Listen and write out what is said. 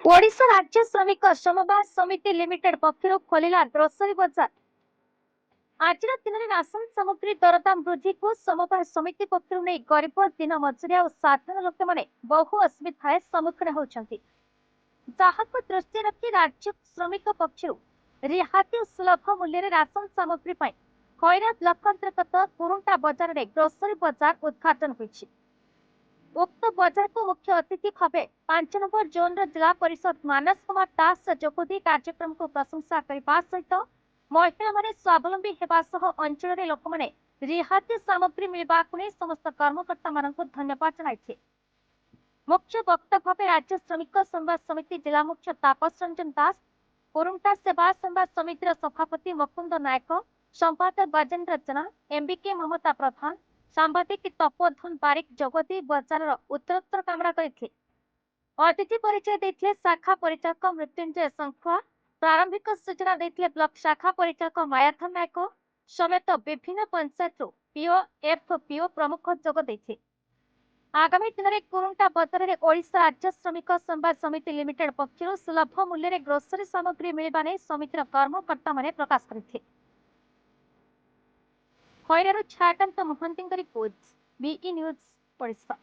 ओडिशा राज्य श्रमिक समवाय समिति लिमिटेड पक्षर खोलिला ग्रोसरी बजार। आज दिन में राशन सामग्री दरदाम वृद्धि को समवाय समिति पक्षर नहीं गरीब दिन मजुरिया और साधारण लोक मैंने बहु असुविधा सम्मुखीन होती दृष्टि रखी राज्य श्रमिक पक्षर रिहाती और सुलभ मूल्य राशन सामग्री खैरा ब्लक अंतर्गत कुरुंटा बजार में ग्रोसरी बजार उद्घाटन होती। उक्त बजार को मुख्य अतिथि भाव 5 नंबर जोन जिला परिषद मानस कुमार दास जोगदी कार्यक्रम को प्रशंसा करने सहित महिला माने स्वावलंबी होगा सह अंचल लोक मैंने रिहाती सामग्री मिलवा समस्त कर्मकर्ता मान धन्यवाद जनाइथे। मुख्य वक्ता भाव राज्य श्रमिक संवाद समिति जिला मुख्य तापस रंजन दास, कुरुंटा सेवा संवाद समितिर सभापति मुकुंद नायक, संपादक बाजेन्द्र जेना, एमबीके ममता प्रधान, सांबादिक तपोधन बारिक जगती बजार उत्तरोत्तर कामना करते। अतिथि परिचय देते शाखा परिचालक मृत्युंजय संखुआ, प्रारंभिक सूचना देते ब्लॉक शाखा परिचालक मायाधर नायक समेत विभिन्न पंचायत पीओ एफपीओ प्रमुख जोग देते। आगामी दिन में कुरुंटा बजार में ओडिशा राज्य श्रमिक संवाद समिति लिमिटेड पक्षर सुलभ मूल्य ग्रोसरी सामग्री मिलवा नहीं समितिर कर्मकर्ता माने प्रकाश करते। खैरारू छायाकांत महांती रिपोर्ट बीई न्यूज ओडिशा।